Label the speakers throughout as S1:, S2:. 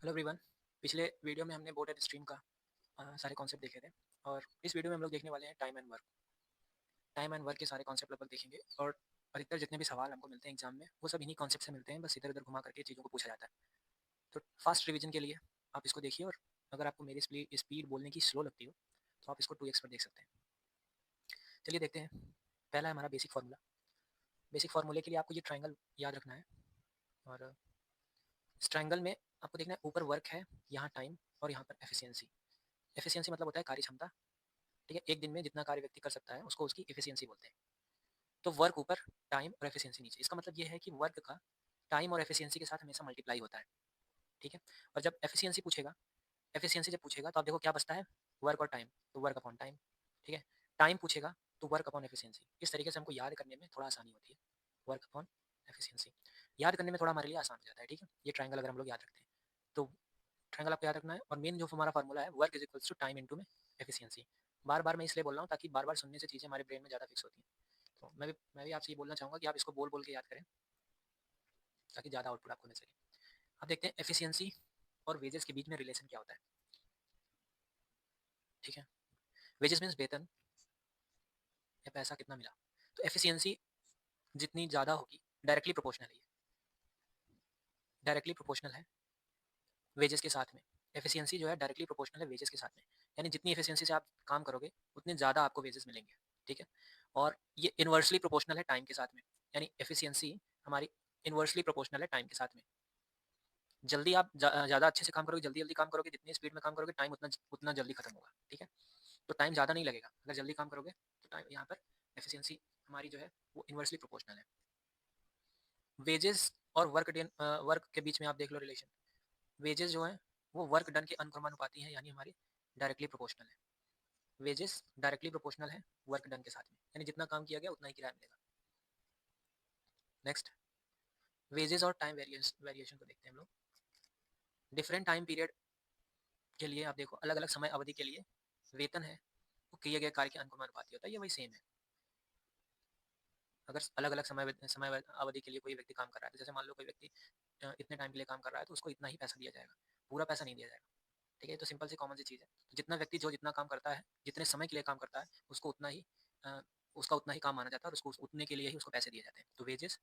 S1: Hello everyone. पिछले video में हमने बोट एंड स्ट्रीम का सारे कॉन्सेप्ट देखे थे और इस वीडियो में हम लोग देखने वाले हैं टाइम एंड वर्क के सारे कॉन्सेप्ट लगभग देखेंगे। और अधिकतर जितने भी सवाल हमको मिलते हैं एग्जाम में वो सब इन्हीं कॉन्सेप्ट से मिलते हैं, बस इधर उधर घुमा करके चीज़ों को पूछा जाता है। तो फास्ट रिवीजन के लिए आप इसको देखिए, और अगर आपको मेरी स्पीड बोलने की स्लो लगती हो तो आप इसको 2x पर देख सकते हैं। चलिए देखते हैं। पहला है हमारा बेसिक फार्मूला। बेसिक फार्मूले के लिए आपको ये ट्राइंगल याद रखना है, और इस ट्राइंगल में आपको देखना है ऊपर वर्क है, यहाँ टाइम, और यहाँ पर एफिशिएंसी। एफिशिएंसी मतलब होता है कार्य क्षमता। ठीक है, एक दिन में जितना कार्य व्यक्ति कर सकता है उसको उसकी एफिशिएंसी बोलते हैं। तो वर्क ऊपर, टाइम और एफिशिएंसी नीचे। इसका मतलब ये है कि वर्क का टाइम और एफिशिएंसी के साथ हमेशा मल्टीप्लाई होता है। ठीक है, और जब एफिशिएंसी जब पूछेगा तो आप देखो क्या बचता है, वर्क और टाइम, तो वर्क अपॉन टाइम। ठीक है, टाइम पूछेगा तो वर्क अपॉन एफिशिएंसी। इस तरीके से हमको याद करने में थोड़ा आसानी होती है, वर्क अपॉन एफिशिएंसी। याद करने में थोड़ा हमारे लिए आसान हो जाता है। ठीक है, ये ट्राइंगल अगर हम लोग याद रखते हैं तो ट्रायंगल आपको याद रखना है। और मेन जो हमारा फार्मूला है, work is equals to time into में एफिशिएंसी। बार बार मैं इसलिए बोल रहा हूँ ताकि बार बार सुनने से चीज़ें हमारे ब्रेन में ज़्यादा फिक्स होती हैं। तो मैं भी आपसे ये बोलना चाहूँगा कि आप इसको बोल बोल के याद करें ताकि ज़्यादा आउटपुट आपको मिल सके। अब देखते हैं एफिशिएंसी और वेजेस के बीच में रिलेशन क्या होता है। ठीक है, वेजेस मीन्स वेतन या पैसा कितना मिला। तो एफिशिएंसी जितनी ज़्यादा होगी, डायरेक्टली प्रोपोर्शनल है, डायरेक्टली प्रोपोर्शनल है वेजेस के साथ में। एफिशिएंसी जो है डायरेक्टली प्रोपोर्शनल है वेजेस के साथ में, यानी जितनी एफिशिएंसी से आप काम करोगे उतने ज़्यादा आपको वेजेस मिलेंगे। ठीक है, और ये इन्वर्सली प्रोपोर्शनल है टाइम के साथ में, यानी एफिशिएंसी हमारी इन्वर्सली प्रोपोर्शनल है टाइम के साथ में। जल्दी आप ज़्यादा अच्छे से काम करोगे, जल्दी जल्दी काम करोगे, जितनी स्पीड में काम करोगे टाइम उतना उतना जल्दी खत्म होगा। ठीक है, तो टाइम ज़्यादा नहीं लगेगा अगर जल्दी काम करोगे, तो टाइम यहाँ पर एफिशिएंसी हमारी जो है वो इन्वर्सली प्रोपोर्शनल है। वेजेस और वर्क के बीच में आप देख लो रिलेशन। वेजेस जो है वो वर्क डन के अनुक्रमानुपाती हैं, यानी हमारी डायरेक्टली प्रोपोर्शनल है। वेजेस डायरेक्टली प्रोपोर्शनल है वर्क डन के साथ में, यानी जितना काम किया गया उतना ही किराया मिलेगा। नेक्स्ट, वेजेस और टाइम वेरिएशन को देखते हैं हम लोग। डिफरेंट टाइम पीरियड के लिए आप देखो, अलग अलग समय अवधि के लिए वेतन है वो किए गए कार्य के अनुक्रमानुपाती होता है, ये वही सेम है। अगर अलग अलग समय अवधि के लिए कोई व्यक्ति काम कर रहा है, तो जैसे मान लो कोई व्यक्ति इतने टाइम के लिए काम कर रहा है तो उसको इतना ही पैसा दिया जाएगा, पूरा पैसा नहीं दिया जाएगा। ठीक है, तो सिंपल सी कॉमन सी चीज़ है। तो जितना व्यक्ति जो जितना काम करता है, जितने समय के लिए काम करता है, उसको उतना ही अ, उसका उतना ही काम माना जाता है, और उसको उतने के लिए ही उसको पैसे दिए जाते हैं। तो वेजेस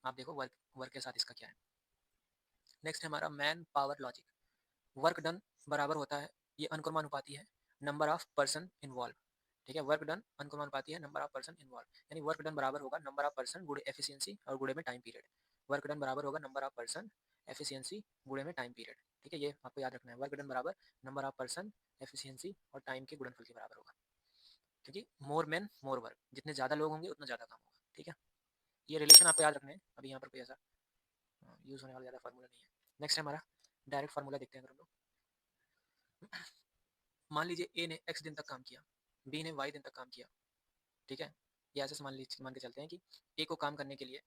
S1: आप देखो वर्क वर्क के साथ इसका क्या है। नेक्स्ट है हमारा man power logic. Work done बराबर होता है, ये अनुक्रमानुपाती है, नंबर ऑफ पर्सन इन्वॉल्व। ठीक है, वर्क डन अनुक्रमानुपाती है नंबर ऑफ पर्सन इन्वॉल्व, यानी वर्क डन बराबर होगा नंबर ऑफ पर्सन गुणे एफिशिएंसी और गुणे में टाइम पीरियड। वर्क डन बराबर होगा नंबर ऑफ पर्सन एफिशिएंसी गुणे में टाइम पीरियड। ठीक है, ये आपको याद रखना है, वर्क डन बराबर नंबर ऑफ पर्सन एफिशिएंसी और टाइम के गुणनफल के बराबर होगा, क्योंकि मोर मैन मोर वर्क, जितने ज़्यादा लोग होंगे उतना ज़्यादा काम होगा। ठीक है, ये रिलेशन आपको याद रखना है। अभी यहाँ पर कोई ऐसा यूज़ होने वाला ज़्यादा फार्मूला नहीं है। नेक्स्ट है हमारा डायरेक्ट फार्मूला, देखते हैं अगर हम लोग। मान लीजिए ए ने x दिन तक काम किया, बी ने y दिन तक काम किया। ठीक है, ये ऐसे मान के चलते हैं कि ए को काम करने के लिए,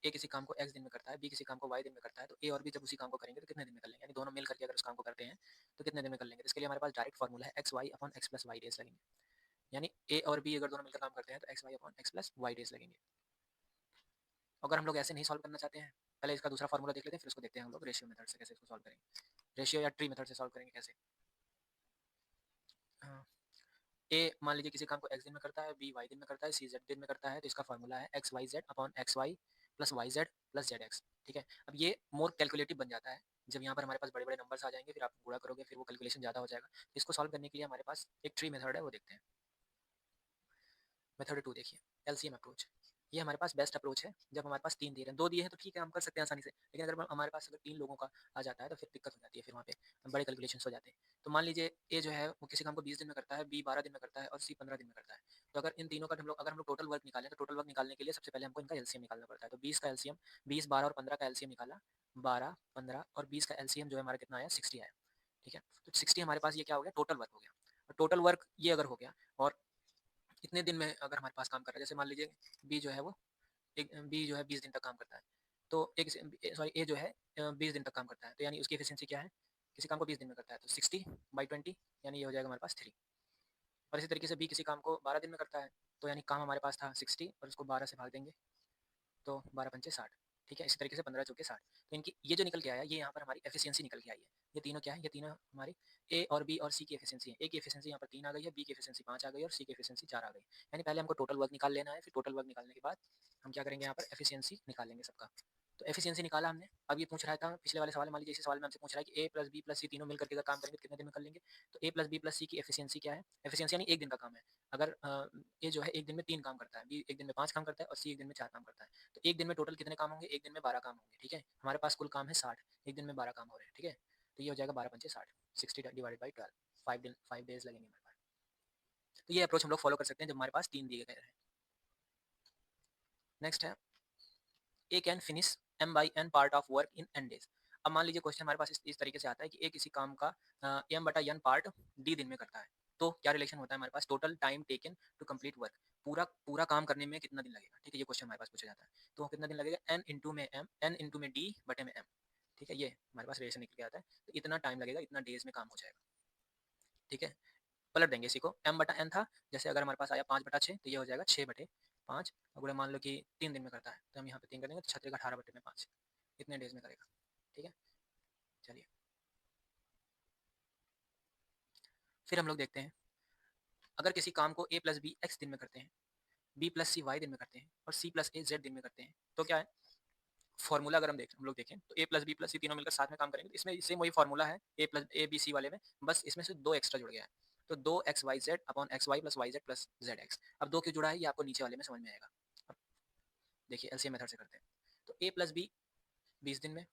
S1: ए किसी काम को x दिन में करता है, बी किसी काम को y दिन में करता है, तो ए और बी जब उसी काम को करेंगे तो कितने दिन में कर लेंगे, यानी दोनों मिल करके अगर उस काम को करते हैं तो कितने दिन में कर लेंगे। तो इसके लिए हमारे पास डायरेक्ट फार्मूला है x y upon x plus y days लगेंगे, यानी ए और बी अगर दोनों मिलकर काम करते हैं तो x y upon x plus y days लगेंगे। अगर हम लोग ऐसे नहीं सॉल्व करना चाहते हैं, पहले इसका दूसरा फार्मूला देख लेते हैं, फिर उसको देखते हैं हम लोग रेशियो मेथड से कैसे इसको सॉल्व करेंगे। रेशियो या ट्री मेथड से सॉल्व करेंगे कैसे। हाँ, ए मान लीजिए किसी काम को x दिन में करता है, बी y दिन में करता है, सी z दिन में करता है, तो इसका फार्मूला है x y z upon x y plus y z plus z x. ठीक है, अब ये मोर कैलकुलेटिव बन जाता है जब यहाँ पर हमारे पास बड़े बड़े नंबर्स आ जाएंगे, फिर आप गुणा करोगे, फिर वो कैलकुलेशन ज़्यादा हो जाएगा। इसको सॉल्व करने के लिए हमारे पास एक ट्री मेथड है, वो देखते हैं। मेथड 2 देखिए, एलसीएम अप्रोच। ये हमारे पास बेस्ट अप्रोच है जब हमारे पास 3 दिए हैं। 2 दिए हैं तो ठीक है, हम कर सकते हैं आसानी से, लेकिन अगर हमारे पास अगर 3 लोगों का आ जाता है तो फिर दिक्कत हो जाती है, फिर वहाँ पे बड़े कैलकुलेशंस हो जाते हैं। तो मान लीजिए ए जो है वो किसी काम को 20 दिन में करता है, बी 12 दिन में करता है और सी 15 दिन में करता है। तो अगर इन तीनों का हम लोग टोटल वर्क निकालें, तो टोटल वर्क निकालने के लिए सबसे पहले हमको इनका एलसीएम निकालना पड़ता है। तो 20 का एलसीएम, 20, 12 और 15 का एलसीएम निकाला, 12, 15 और 20 का एलसीएम जो है हमारा कितना आया, 60 आया। ठीक है, तो 60 हमारे पास ये क्या हो गया, टोटल वर्क हो गया। और टोटल वर्क ये अगर हो गया, और इतने दिन में अगर हमारे पास काम कर रहा है, जैसे मान लीजिए बी जो है वो बी जो है 20 दिन तक काम करता है, तो एक सॉरी ए जो है 20 दिन तक काम करता है, तो यानी उसकी एफिशिएंसी क्या है, किसी काम को 20 दिन में करता है तो 60/20, यानी ये हो जाएगा हमारे पास 3। और इसी तरीके से बी किसी काम को 12 दिन में करता है, तो यानी काम हमारे पास था 60 और उसको 12 से भाग देंगे तो 12 पंचे 60। ठीक है। इसी तरीके से 15 चौके 60। तो इनकी ये जो निकल के आया, ये यहाँ पर हमारी एफिशिएंसी निकल के आई है। ये तीनों क्या है? ये तीनों हमारी ए और बी और सी की एफिशिएंसी है। ए की एफिशिएंसी यहाँ पर 3 आ गई है, बी की एफिशिएंसी 5 आ गई है और सी की एफिशिएंसी 4 आ गई। यानी पहले हमको टोटल वर्क निकाल लेना है, फिर टोटल वर्क निकालने के बाद हम क्या करेंगे, यहाँ पर एफिशिएंसी निकाल लेंगे सबका। तो एफिशिएंसी निकाला हमने। अब ये पूछ रहा था पिछले वाले सवाल में, मान लीजिए इसी सवाल में हमसे पूछ रहा है कि ए प्लस बी प्लस सी तीनों मिलकर के अगर काम करेंगे तो कितने दिन में कर लेंगे। तो ए प्लस बी प्लस सी की एफिशिएंसी क्या है? एफिशिएंसी यानी एक दिन का काम है। अगर ए जो है एक दिन में 3 काम करता है, बी एक दिन में 5 काम करता है और सी एक दिन में 4 काम करता है। तो एक दिन में टोटल कितने काम होंगे? एक दिन में 12 काम होंगे। ठीक है, हमारे पास कुल काम है 60, एक दिन में 12 काम हो रहे हैं। ठीक है, तो ये हो जाएगा 12 पंचे 60, 60 डिवाइडेड बाई 12, 5 डेज लगेंगे हमारे पास। तो ये अप्रोच हम लोग फॉलो कर सकते हैं जब हमारे पास 3 दिए गए हैं। नेक्स्ट है A can finish m by n part of work in n days. अब मान लीजिए क्वेश्चन हमारे पास इस तरीके से आता है कि ए किसी काम का m बटा n पार्ट d दिन में करता है। तो क्या रिलेशन होता है हमारे पास? Total time taken to complete work, पूरा पूरा काम करने में कितना दिन लगेगा। ठीक है, ये क्वेश्चन हमारे पास पूछा जाता है। तो कितना दिन लगेगा? n इंटू में m, n इंटू में d बटे में m। ठीक है, ये हमारे पास रिलेशन निकल के आता है। तो इतना टाइम लगेगा, इतना डेज में काम हो जाएगा। ठीक है, पलट देंगे इसी को। m बटा n था, जैसे अगर हमारे पास आया 5/6, तो ये हो जाएगा 6/5। अगर मान लो कि 3 दिन में करता है तो हम यहाँ पे 3 कर देंगे, तो 6 18/5 इतने डेज में करेगा। ठीक है, चलिए फिर हम लोग देखते हैं, अगर किसी काम को a प्लस बी एक्स दिन में करते हैं, b प्लस सी वाई दिन में करते हैं और c प्लस ए जेड दिन में करते हैं, तो क्या है फॉर्मूला? अगर हम लोग देखें तो a प्लस बी प्लस सी तीनों मिलकर साथ में काम करेंगे, तो इसमें सेम वही फॉर्मूला है ए प्लस ए बी सी वाले में, बस इसमें से 2 एक्स्ट्रा जुड़ गया है। तो 2xyz upon xy plus yz plus zx। अब 2 क्यों जुड़ा है ये आपको नीचे वाले में समझ में आएगा। अब देखिए एलसीएम मेथड से करते हैं। तो a प्लस बी 20 दिन में,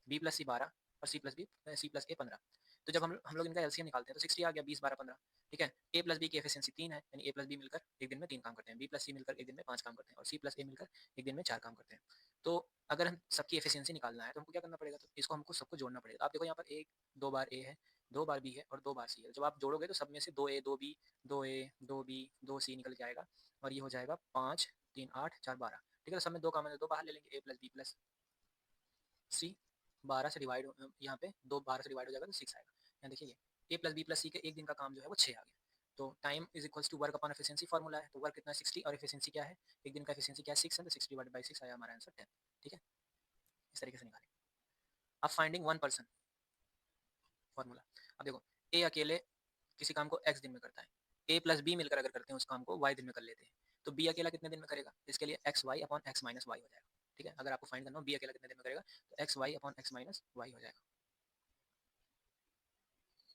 S1: बी प्लस सी 12 और सी प्लस ए 15। तो जब हम लोग इनका एलसीएम निकालते हैं तो 60 आ गया, 20 12 15। ठीक है, ए प्लस बी की एफिशिएंसी 3 है, यानी ए प्लस बी मिलकर एक दिन में 3 काम करते हैं, बी प्लस सी मिलकर एक दिन में 5 काम करते हैं और सी प्लस ए मिलकर एक दिन में 4 काम करते हैं। तो अगर हम सबकी एफिशिएंसी निकालना है तो हमको क्या करना पड़ेगा? तो इसको हमको सबको जोड़ना पड़ेगा। आप देखो यहाँ पर एक 2 बार ए है, 2 बार बी है और 2 बार सी है। जब आप जोड़ोगे तो सब में से 2 ए 2 बी 2 ए 2 बी 2 सी निकल के आएगा और ये हो जाएगा 5 3 8 4 12। ठीक है, तो सब में 2 काम है, 2 बाहर ले लेंगे, ए प्लस बी प्लस सी 12 से डिवाइड यहाँ पे 2 12 से डिवाइड हो जाएगा तो 6 आएगा। यहाँ देखिए ये ए प्लस बी प्लस सी के एक दिन का काम जो है वो 6 आ गया। तो time is equals to work upon efficiency formula है। तो वर्क कितना है 60 और एफिशिएंसी क्या है? एक दिन का एफिशिएंसी क्या है 6 है, तो 6 डिवाइडेड बाई 6 आया हमारा आंसर 10। ठीक है, इस तरीके से निकालें। अब फाइंडिंग वन पर्सन फॉर्मूला। अब देखो ए अकेले किसी काम को x दिन में करता है, ए प्लस बी मिलकर अगर करते हैं उस काम को y दिन में कर लेते हैं, तो b अकेला कितने दिन में करेगा? इसके लिए x y upon x minus y हो जाएगा। ठीक है, अगर आपको फाइंड करना हो b अकेला कितने दिन में करेगा तो x y upon x minus y हो जाएगा।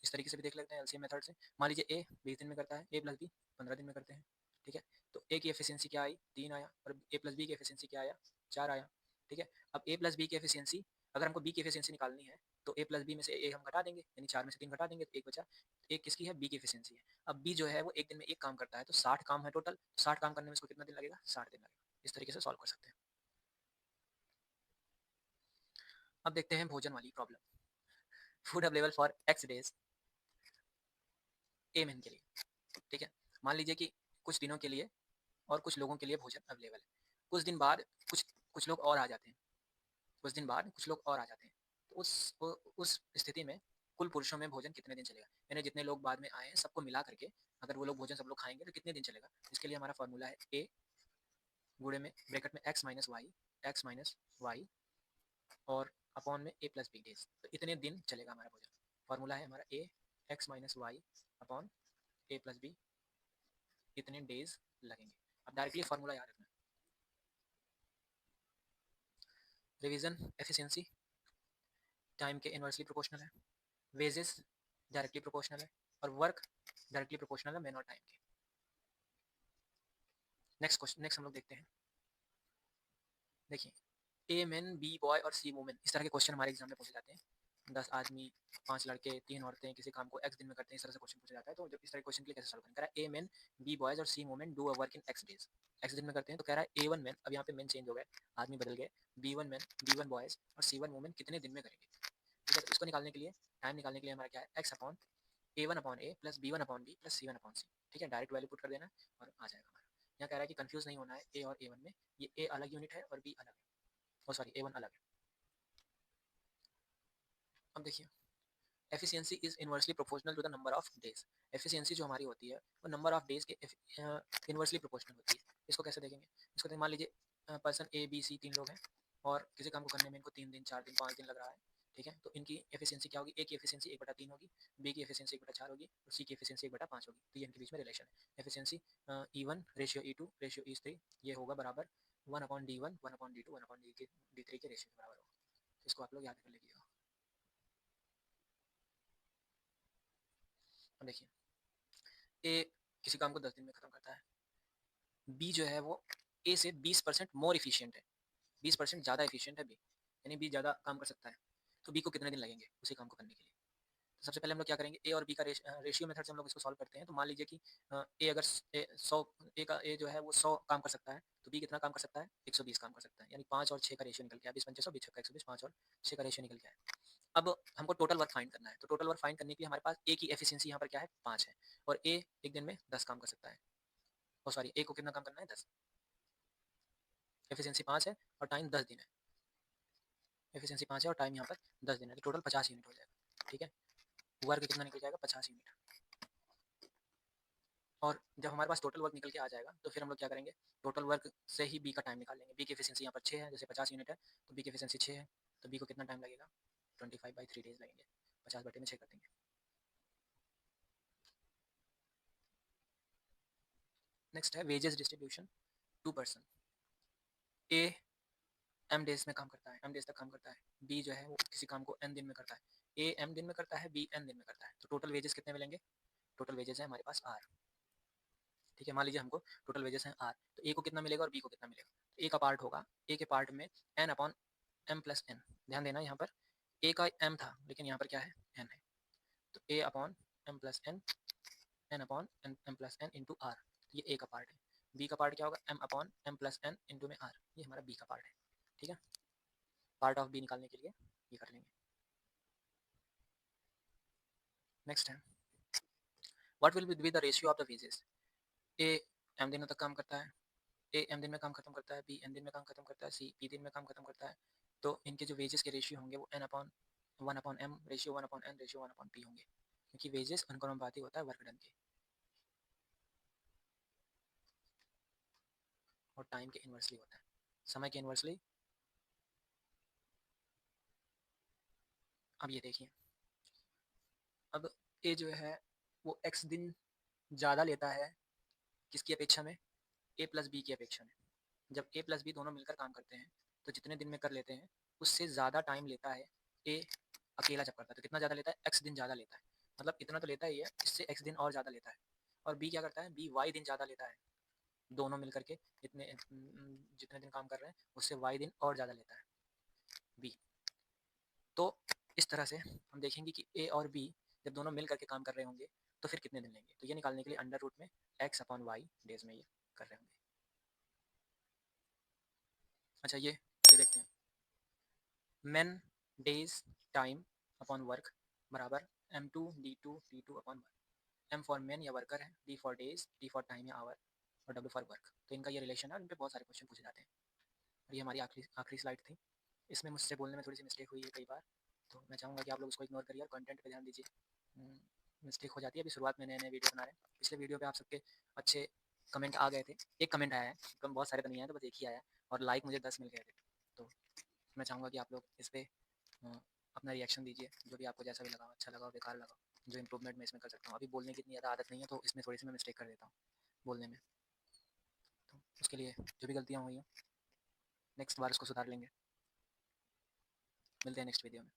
S1: इस तरीके से भी देख लेते हैं एलसीएम मेथड से। मान लीजिए ए 20 दिन में करता है, ए प्लस बी 15 दिन में करते हैं। ठीक है, तो ए की एफिशिएंसी क्या आई? 3 आया और ए प्लस बी की एफिशिएंसी क्या आया? 4 आया। ठीक है, अब ए प्लस बी की एफिशिएंसी, अगर हमको बी की एफिशिएंसी निकालनी है तो ए प्लस बी में से ए हम घटा देंगे, यानी 4 में से 3 घटा देंगे तो एक बचा। एक किसकी है? बी की एफिशिएंसी है। अब बी जो है वो एक दिन में एक काम करता है, तो 60 काम है टोटल, 60 काम करने में इसको कितना दिन लगेगा? 60 दिन लगेगा। इस तरीके से सॉल्व कर सकते हैं। अब देखते हैं भोजन वाली problem. Food available for x days a man के लिए। ठीक है, मान लीजिए कि कुछ दिनों के लिए और कुछ लोगों के लिए भोजन अवेलेबल है। कुछ दिन बाद कुछ कुछ लोग और आ जाते हैं, कुछ दिन बाद कुछ लोग और आ जाते हैं। तो उस स्थिति में कुल पुरुषों में भोजन कितने दिन चलेगा? यानी जितने लोग बाद में आए हैं सबको मिला करके अगर वो लोग भोजन सब लोग खाएंगे तो कितने दिन चलेगा? इसके लिए हमारा फॉर्मूला है ए गुणे में ब्रैकेट में एक्स माइनस वाई और अपॉन में ए प्लस बी डेज। तो इतने दिन चलेगा हमारा भोजन। फॉर्मूला है हमारा ए x minus Y upon A plus B, इतने डेज लगेंगे। अब डायरेक्टली फॉर्मूला याद रखना। रिवीजन एफिशिएंसी टाइम के इनवर्सली प्रोपोर्शनल है, वेजेस डायरेक्टली प्रोपोर्शनल है और वर्क डायरेक्टली प्रोपोर्शनल है मैन और टाइम के। नेक्स्ट क्वेश्चन, नेक्स्ट हम लोग देखते हैं। देखिए ए मैन बी बॉय और सी वुमेन, इस तरह के क्वेश्चन हमारे एग्जाम में पूछे जाते हैं। 10 आदमी 5 लड़के 3 औरतें किसी काम को एक्स दिन में करते हैं, इस तरह से क्वेश्चन पूछा जाता है। तो जब इस तरह के क्वेश्चन के लिए कैसे सॉल्व करें? कह रहा है ए मैन बी बॉयज और C women do a work in X days. X दिन में करते हैं तो कह रहा है ए वन मैन, अब यहाँ पे मैन चेंज हो गए, आदमी बदल गए, B one man B one boys और सी वन वुमेन कितने दिन में करेंगे। ठीक है, तो इसको निकालने के लिए, टाइम निकालने के लिए हमारा क्या है? X upon A one upon A plus B one upon B plus C one upon C. ठीक है, डायरेक्ट वैल्यू पुट कर देना और आ जाएगा हमारा। यहाँ कह रहा है कि कंफ्यूज नहीं होना है ए और ए वन में, ये ए अलग यूनिट है और बी अलग है, और सॉरी ए वन अलग है। अब देखिए efficiency is inversely proportional to the number of days. Efficiency जो हमारी होती है वो नंबर ऑफ डेज के इनवर्सली प्रोपोर्शनल होती है। इसको कैसे देखेंगे? इसको मान लीजिए पर्सन ए बी सी 3 लोग हैं और किसी काम को करने में इनको 3 दिन 4 दिन 5 दिन लग रहा है, ठीक है, तो इनकी एफिशिएंसी क्या होगी, ए की एफिशिएंसी 1/3 होगी, बी की एफिशिएंसी 1/4 होगी और सी की एफिशिएंसी 1/5 होगी। तो ये इनके बीच में रिलेशन है। Efficiency E1 ratio E2 ratio E3 ये होगा बराबर 1/D1 1/D2 1/D3 के रेशियो के बराबर होगा। तो इसको आप लोग याद कर लीजिएगा। अब देखिए, ए किसी काम को 10 दिन में खत्म करता है, बी जो है वो ए से 20% मोर इफिशियंट है, 20% ज़्यादा एफिशिएंट है बी, यानी बी ज़्यादा काम कर सकता है। तो बी को कितने दिन लगेंगे उसी काम को करने के लिए? तो सबसे पहले हम लोग क्या करेंगे, ए और बी का रेशियो मेथड से हम लोग इसको सॉल्व करते हैं। तो मान लीजिए कि ए अगर 100 ए जो है वो 100 काम कर सकता है, तो बी कितना काम कर सकता है, 120 काम कर सकता है, यानी 5 और 6 का रेशियो निकल के आया, 20 पंचे 100 20 का 120, 5 और 6 का रेशियो निकल के आया। अब हमको टोटल वर्क फाइंड करना है, तो टोटल वर्क फाइंड करने के लिए हमारे पास ए की एफिशिएंसी यहाँ पर क्या है, 5 है, और ए एक दिन में 10 काम कर सकता है। और सॉरी, ए को कितना काम करना है, 10, एफिशिएंसी 5 है और टाइम 10 दिन है, एफिशिएंसी 5 है और टाइम यहाँ पर 10 दिन है, तो टोटल 50 यूनिट हो जाएगा, ठीक है। वर्क कितना निकल जाएगा, 50 यूनिट। और जब हमारे पास टोटल वर्क निकल के आ जाएगा तो फिर हम लोग क्या करेंगे, टोटल वर्क से ही बी का टाइम निकाल लेंगे। बी की एफिशिएंसी यहाँ पर 6 है, जैसे 50 यूनिट है तो बी की एफिशिएंसी 6 है, तो बी को कितना टाइम लगेगा, 25/3 डेज लगेंगे, 50/6 कर देंगे। नेक्स्ट है wages distribution to person. A M days में काम करता है, एम डेज तक काम करता है, बी जो है वो किसी काम को एन दिन में करता है, ए एम दिन में करता है, बी एन दिन में करता है, तो टोटल वेजेस कितने मिलेंगे, टोटल वेजेस है हमारे पास आर, ठीक है। मान लीजिए हमको टोटल वेजेस हैं आर, तो ए को कितना मिलेगा और बी को कितना मिलेगा, तो ए का पार्ट होगा, ए के पार्ट में N upon M plus N, ध्यान देना यहाँ पर ए का एम था लेकिन यहाँ पर क्या है, एन है, तो A upon M plus N, N upon M plus N into R, ये ए का पार्ट है। बी का पार्ट क्या होगा, M upon M plus N into में आर, ये हमारा बी का पार्ट है, ठीक है। पार्ट ऑफ बी निकालने के लिए ये कर लेंगे। नेक्स्ट है, what will be the ratio of the wages, A M दिनों तक काम करता है, ए एम दिन में काम खत्म करता है, बी एन दिन में काम खत्म करता है, सी पी दिन में काम खत्म करता है, तो इनके जो वेजेस के रेशियो होंगे वो N upon 1/m ratio 1/n ratio 1/p होंगे, क्योंकि वेजेस अनुपाती होता है वर्क डन के, और टाइम के इन्वर्सली होता है, समय के इन्वर्सली। अब ये देखिए, अब ए जो है वो एक्स दिन ज़्यादा लेता है किसकी अपेक्षा में, ए प्लस बी की अपेक्षा में। जब ए प्लस बी दोनों मिलकर काम करते हैं तो जितने दिन में कर लेते हैं उससे ज़्यादा टाइम लेता है ए अकेला जब करता है, तो कितना ज़्यादा लेता है, एक्स दिन ज़्यादा लेता है, मतलब इतना तो लेता ही है, इससे एक्स दिन और ज़्यादा लेता है। और बी क्या करता है, बी वाई दिन ज़्यादा लेता है, दोनों मिलकर के जितने दिन काम कर रहे हैं उससे वाई दिन और ज़्यादा लेता है बी। तो इस तरह से हम देखेंगे कि ए और बी जब दोनों मिल करके काम कर रहे होंगे तो फिर कितने दिन लेंगे, तो ये निकालने के लिए अंडर रूट में एक्स अपॉन वाई डेज में ये कर रहे होंगे। अच्छा ये देखते हैं, man days time upon work बराबर m2d2 upon work, M for man या वर्कर है, D for days, D for time या आवर, और डब्ल्यू फॉर वर्क। तो इनका ये रिलेशन है और इन पे बहुत सारे क्वेश्चन पूछे जाते हैं। और ये हमारी आखिरी आखिरी स्लाइड थी, इसमें मुझसे बोलने में थोड़ी सी मिस्टेक हुई है कई बार, तो मैं चाहूँगा कि आप लोग उसको इग्नोर करिए और कंटेंट पे ध्यान दीजिए। मिस्टेक हो जाती है, अभी शुरुआत में नए नए वीडियो बना रहे हैं, पिछले वीडियो पे आप सबके अच्छे कमेंट आ गए थे, एक कमेंट आया है, कम बहुत सारे तो नहीं आए, तो बस एक ही आया, और लाइक मुझे 10 मिल गए थे। तो मैं चाहूँगा कि आप लोग इस पर अपना रिएक्शन दीजिए, जो भी आपको जैसा भी लगा, अच्छा लगा, बेकार लगा, जो इंप्रूवमेंट मैं इसमें कर सकता हूँ। अभी बोलने की इतनी ज़्यादा आदत नहीं है तो इसमें थोड़ी सी मैं मिस्टेक कर देता हूँ बोलने में, तो उसके लिए जो भी गलतियाँ हुई हैं नेक्स्ट बार उसको सुधार लेंगे। मिलते हैं नेक्स्ट वीडियो में।